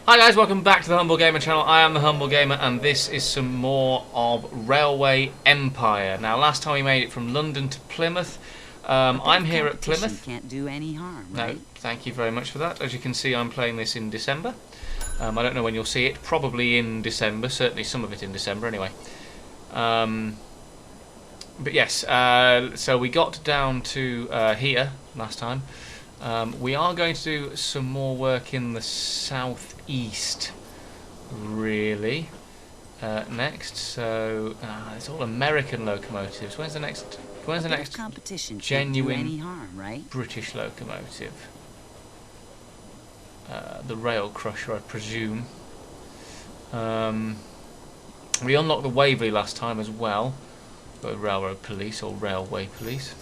Hi guys, welcome back to the Humble Gamer channel. I am the Humble Gamer and this is some more of Railway Empire. Now last time we made it from London to Plymouth. I'm here at Plymouth. Can't do any harm, right? No, thank you very much for that. As you can see, I'm playing this in December. I don't know when you'll see it, probably in December, certainly some of it in December anyway. But yes, so we got down to here last time. We are going to do some more work in the southeast, really, next. So it's all American locomotives. When's the next competition genuine can't do any harm, right? British locomotive? The Rail Crusher, I presume. We unlocked the Waverley last time as well, the Railroad Police or Railway Police.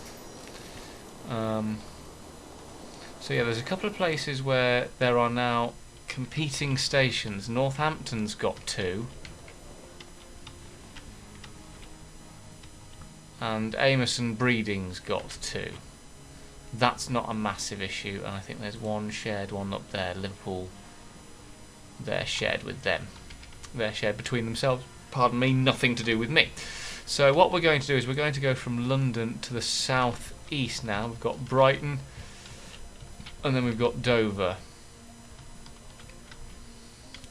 So yeah, there's a couple of places where there are now competing stations. Northampton's got 2. And Amos and Breeding's got 2. That's not a massive issue, and I think there's one shared one up there, Liverpool. They're shared with them. They're shared between themselves, pardon me, nothing to do with me. So what we're going to do is we're going to go from London to the south east now. We've got Brighton, and then we've got Dover.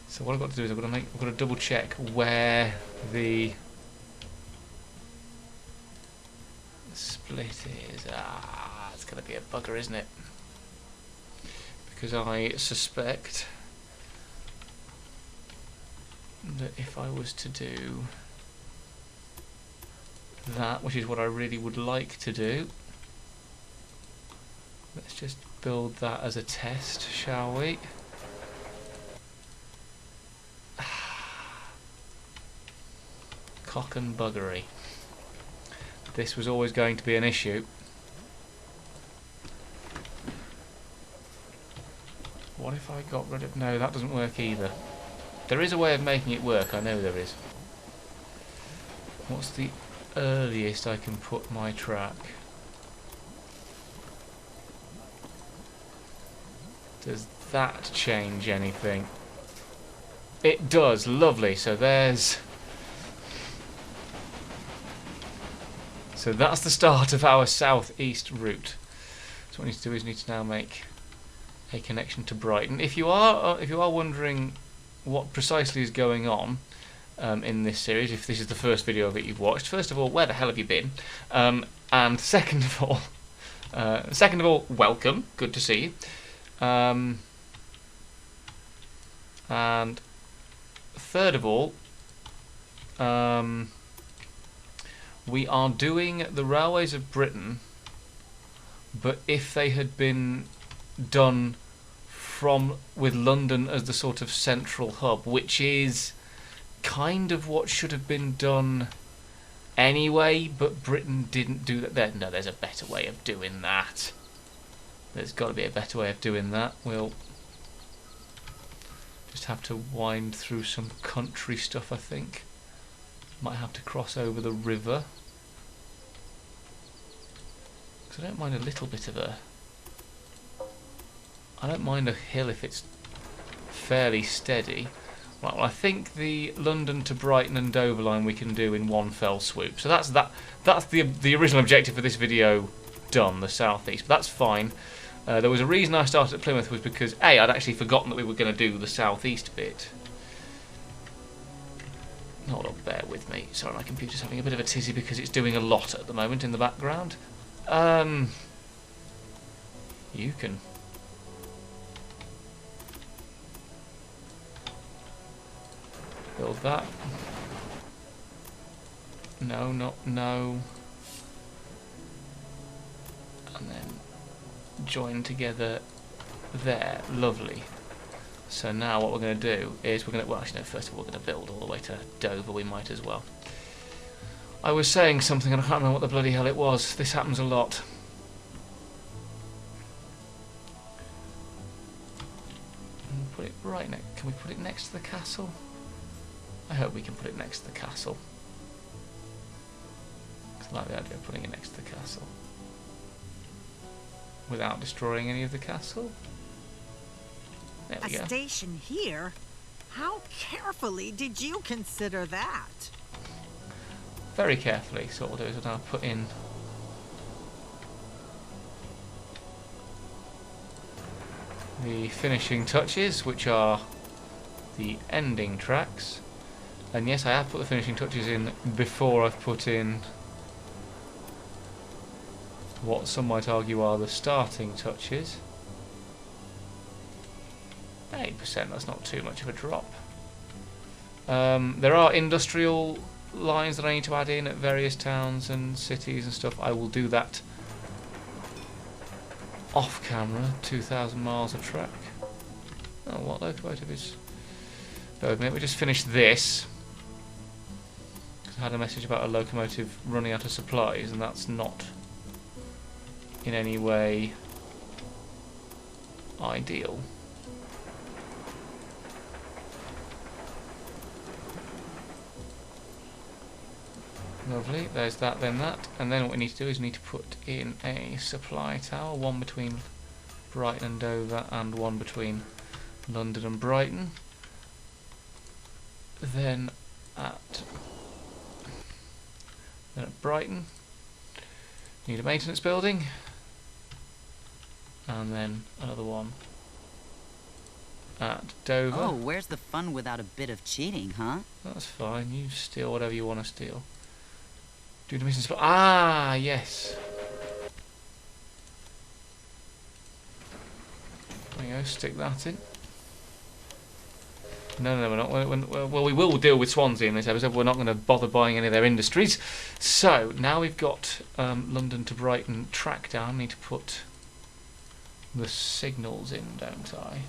So what I've got to do is I've got to double check where the split is. It's going to be a bugger, isn't it? Because I suspect that if I was to do that, which is what I really would like to do, let's just build that as a test, shall we? Cock and buggery. This was always going to be an issue. What if I got rid of... No, that doesn't work either. There is a way of making it work, I know there is. What's the earliest I can put my track? Does that change anything? It does, lovely. So there's... So that's the start of our southeast route. So what we need to do is need to now make a connection to Brighton. If you are wondering what precisely is going on in this series, if this is the first video of it you've watched, first of all, where the hell have you been? And second of all, welcome. Good to see you. And third of all, we are doing the Railways of Britain, but if they had been done with London as the sort of central hub, which is kind of what should have been done anyway, but Britain didn't do that. No, there's a better way of doing that. There's got to be a better way of doing that. We'll just have to wind through some country stuff, I think. Might have to cross over the river. Because I don't mind a little bit of a... I don't mind a hill if it's fairly steady. Right, well, I think the London to Brighton and Dover line we can do in one fell swoop. So that's the original objective for this video done, the southeast. But that's fine. There was a reason I started at Plymouth, was because A, I'd actually forgotten that we were going to do the southeast bit. Hold on, bear with me. Sorry, my computer's having a bit of a tizzy because it's doing a lot at the moment in the background. You can... build that. No, no. And then join together there. Lovely. So now what we're going to do is we're going to... Well, actually, no, first of all, we're going to build all the way to Dover. We might as well. I was saying something and I can't remember what the bloody hell it was. This happens a lot. And put it right next... Can we put it next to the castle? I hope we can put it next to the castle. I like the idea of putting it next to the castle. without destroying any of the castle. There A we go. station here? How carefully did you consider that? Very carefully. So what we'll do is we'll now put in the finishing touches, which are the ending tracks. And yes, I have put the finishing touches in before I've put in what some might argue are the starting touches. 8%, that's not too much of a drop. There are industrial lines that I need to add in at various towns and cities and stuff. I will do that off camera. 2,000 miles of track. Oh, what locomotive is... Bear with me, let me just finish this. I had a message about a locomotive running out of supplies, and that's not in any way ideal. Lovely, there's that, then that, and then what we need to do is we need to put in a supply tower, one between Brighton and Dover and one between London and Brighton. Then at Brighton, need a maintenance building, and then another one at Dover. Oh, where's the fun without a bit of cheating, huh? That's fine, you steal whatever you want to steal. Do the maintenance. Ah, yes. There you go, stick that in. No, we're not. Well, we will deal with Swansea in this episode. We're not going to bother buying any of their industries. So, now we've got London to Brighton track down. I need to put the signals in, don't I?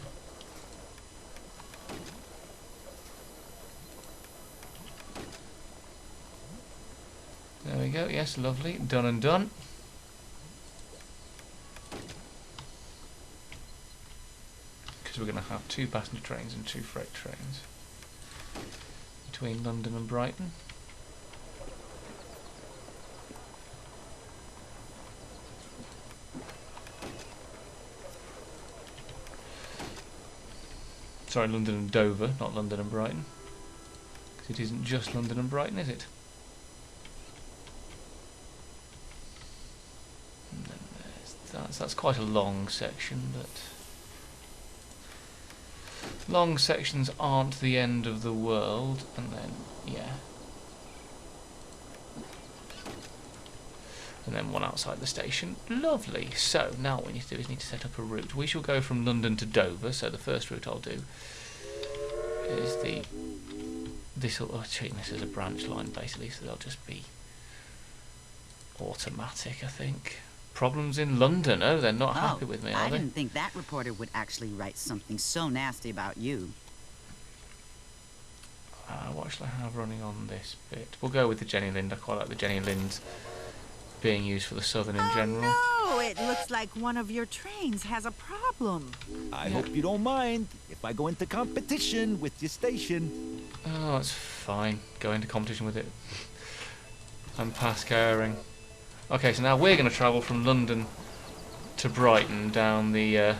There we go. Yes, lovely. Done and done. Because we're going to have 2 passenger trains and 2 freight trains between London and Brighton. Sorry, London and Dover, not London and Brighton. Because it isn't just London and Brighton, is it? And then that's quite a long section, but long sections aren't the end of the world. And then, yeah. And then one outside the station. Lovely. So, now what we need to do is need to set up a route. We shall go from London to Dover, so the first route I'll do is this is a branch line basically, so they'll just be automatic, I think. Problems in London. Oh, they're not happy with me, are they? I didn't think that reporter would actually write something so nasty about you. What shall I have running on this bit? We'll go with the Jenny Lind. I quite like the Jenny Lind being used for the Southern in general. Oh, no, it looks like one of your trains has a problem. I hope you don't mind if I go into competition with your station. Oh, that's fine. Go into competition with it. I'm past caring. Okay, so now we're going to travel from London to Brighton down the...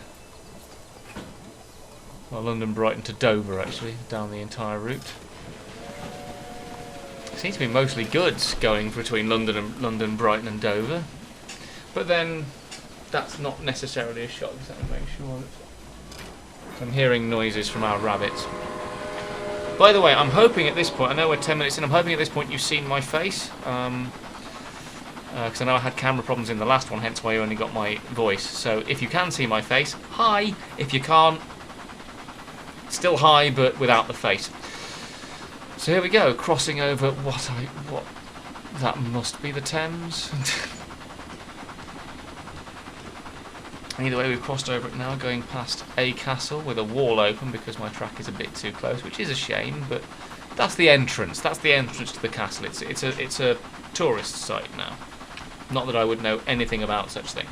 well, London, Brighton to Dover, actually, down the entire route. Seems to be mostly goods going between London, Brighton and Dover. But then, that's not necessarily a shock, so I'll make sure that... I'm hearing noises from our rabbits. By the way, I'm hoping at this point, I know we're 10 minutes in, I'm hoping at this point you've seen my face. Because I know I had camera problems in the last one, hence why you only got my voice. So if you can see my face, hi. If you can't, still hi, but without the face. So here we go, crossing over what that must be the Thames. Either way, we've crossed over it now, going past a castle with a wall open because my track is a bit too close, which is a shame, but that's the entrance. That's the entrance to the castle. It's a tourist site now. Not that I would know anything about such things.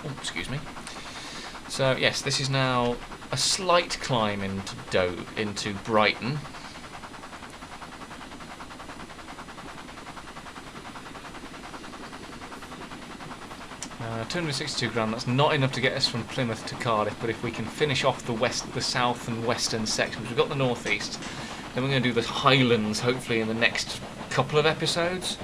Oh, excuse me. So yes, this is now a slight climb into Brighton. 262 grand. That's not enough to get us from Plymouth to Cardiff, but if we can finish off the south and western sections, we've got the northeast. Then we're going to do the Highlands, hopefully in the next couple of episodes.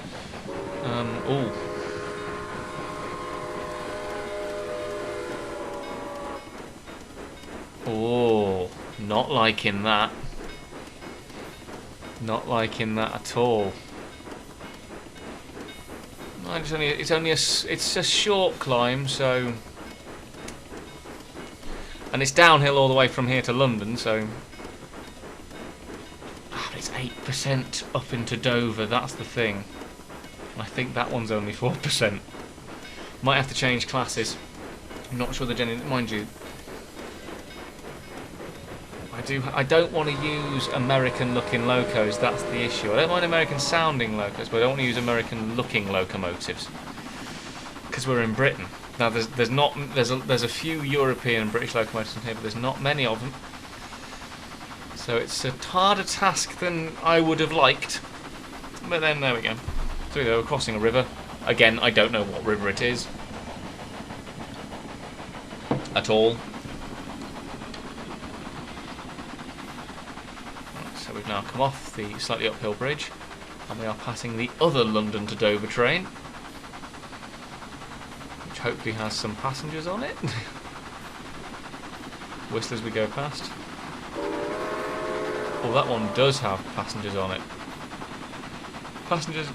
Oh, not liking that. Not liking that at all. It's a short climb, so, and it's downhill all the way from here to London, so. It's 8% up into Dover. That's the thing. I think that one's only 4%. Might have to change classes. I'm not sure the mind you. I don't want to use American-looking locos. That's the issue. I don't mind American-sounding locos, but I don't want to use American-looking locomotives because we're in Britain. Now, there's a few European and British locomotives in here, but there's not many of them. So it's a harder task than I would have liked. But then there we go. So we go, we're crossing a river. Again, I don't know what river it is at all. So we've now come off the slightly uphill bridge, and we are passing the other London to Dover train, which hopefully has some passengers on it. Whistle as we go past. Well, that one does have passengers on it. Passengers,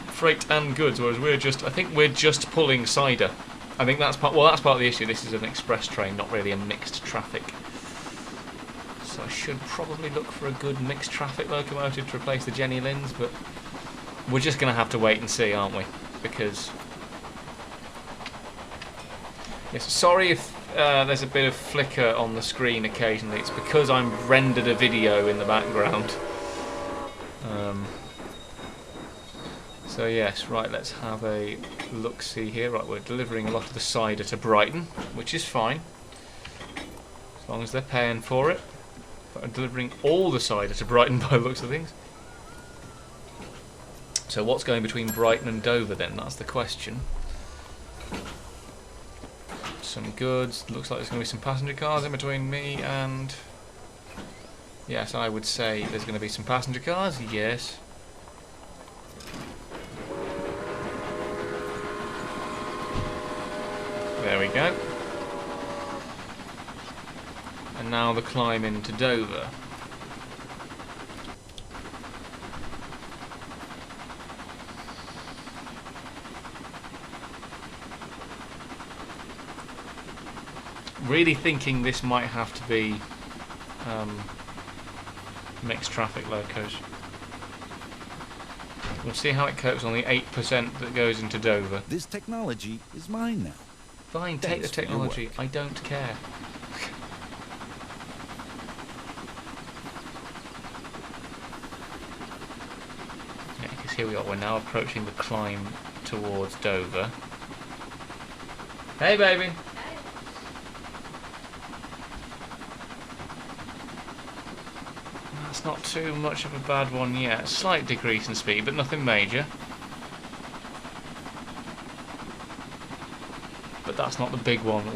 freight and goods, whereas I think we're just pulling cider. I think that's part of the issue. This is an express train, not really a mixed traffic. So I should probably look for a good mixed traffic locomotive to replace the Jenny Linds, but we're just going to have to wait and see, aren't we? Because... Yes, sorry if there's a bit of flicker on the screen occasionally. It's because I'm rendered a video in the background. So yes, right, let's have a look-see here. Right, we're delivering a lot of the cider to Brighton, which is fine, as long as they're paying for it. But I'm delivering all the cider to Brighton by the looks of things. So what's going between Brighton and Dover then? That's the question. Some goods. Looks like there's going to be some passenger cars in between me and... Yes, I would say there's going to be some passenger cars, yes. There we go. And now the climb into Dover. Really thinking this might have to be mixed traffic locos. We'll see how it copes on the 8% that goes into Dover. This technology is mine now. Fine, take the technology. I don't care. Yeah, because here we are. We're now approaching the climb towards Dover. Hey, baby. That's not too much of a bad one yet. Slight decrease in speed, but nothing major. But that's not the big one.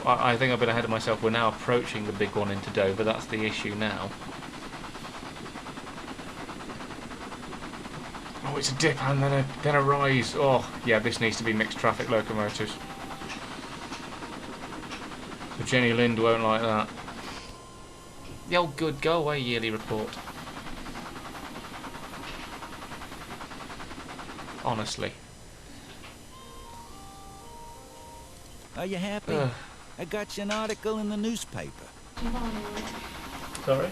I think I've been ahead of myself. We're now approaching the big one into Dover. That's the issue now. Oh, it's a dip and then a rise. Oh, yeah, this needs to be mixed traffic locomotives. The Jenny Lind won't like that. Yo, good, go away, yearly report. Honestly. Are you happy? I got you an article in the newspaper. Sorry?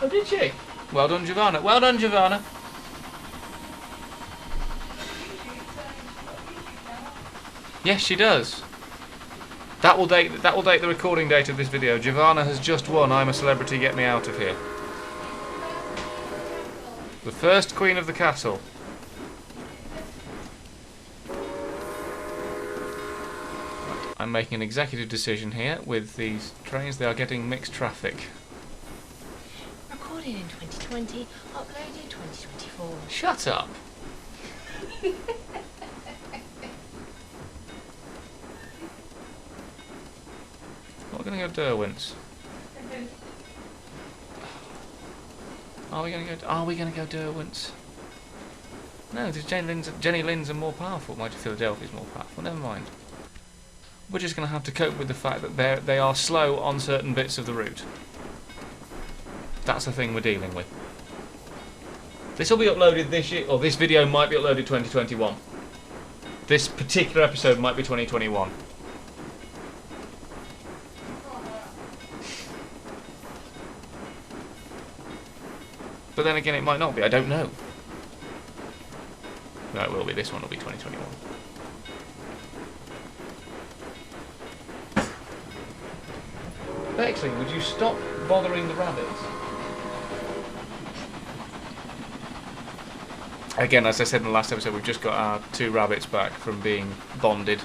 Oh, did she? Well done, Giovanna. Well done, Giovanna. Yes, she does. That will date the recording date of this video. Giovanna has just won I'm a Celebrity, Get Me Out of Here. The first queen of the castle. I'm making an executive decision here with these trains. They are getting mixed traffic. Recorded in 2020, uploaded 2024. Shut up. going to go Derwents? Are we going to go Derwents? No, because Jenny Lynn's are more powerful. Mighty Philadelphia's more powerful. Never mind. We're just going to have to cope with the fact that they are slow on certain bits of the route. That's the thing we're dealing with. This will be uploaded this year, or this video might be uploaded 2021. This particular episode might be 2021. But then again, it might not be. I don't know. No, it will be. This one will be 2021. Bexley, would you stop bothering the rabbits? Again, as I said in the last episode, we've just got our 2 rabbits back from being bonded.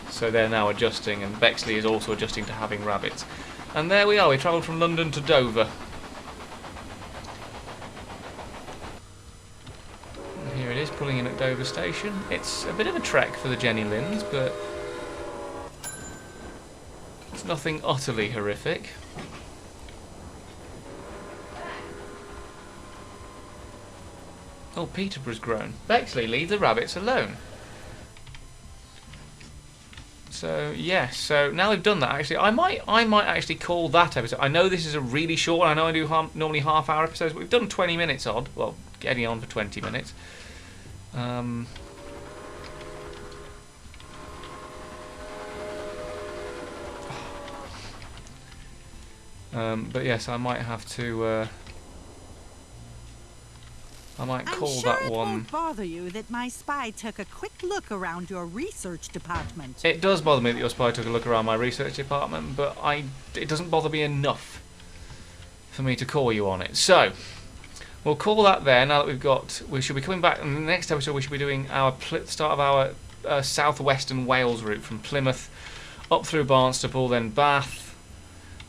So they're now adjusting, and Bexley is also adjusting to having rabbits. And there we are. We travelled from London to Dover. Here it is, pulling in at Dover Station. It's a bit of a trek for the Jenny Lynns, but it's nothing utterly horrific. Oh, Peterborough's grown. Bexley, leave the rabbits alone. So yes, so now we've done that. Actually, I might actually call that episode. I know this is a really short one. I know I do normally half-hour episodes, but we've done 20 minutes odd. Well, getting on for 20 minutes. But yes, I might have to. I might call I'm sure that it one. won't bother you that my spy took a quick look around your research department. It does bother me that your spy took a look around my research department, but it doesn't bother me enough for me to call you on it. So we'll call that there. Now that we should be coming back in the next episode. We should be doing our start of our southwestern Wales route from Plymouth up through Barnstaple, then Bath,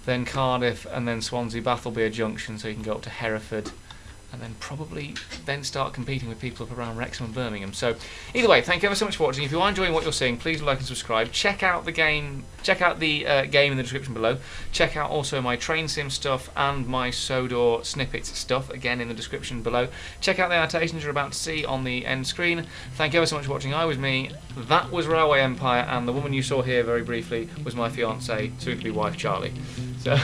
then Cardiff, and then Swansea. Bath will be a junction, so you can go up to Hereford, and then probably start competing with people up around Wrexham and Birmingham. So either way, thank you ever so much for watching. If you are enjoying what you're seeing, please like and subscribe. Check out the game. Check out the game in the description below. Check out also my train sim stuff and my Sodor snippets stuff, again in the description below. Check out the annotations you're about to see on the end screen. Thank you ever so much for watching. I was me, that was Railway Empire, and the woman you saw here very briefly was my fiancée, soon-to-be wife Charlie. So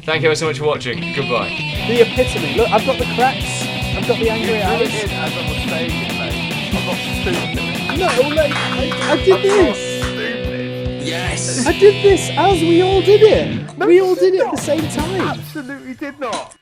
thank you ever so much for watching. Goodbye. The epitome. Look, I've got the cracks. I've got the angry eyes. As I was saying it, mate. I'm not stupid. No, like, I did this. Stupid. Yes. I did this as we all did it. We all did it at the same time. Absolutely did not.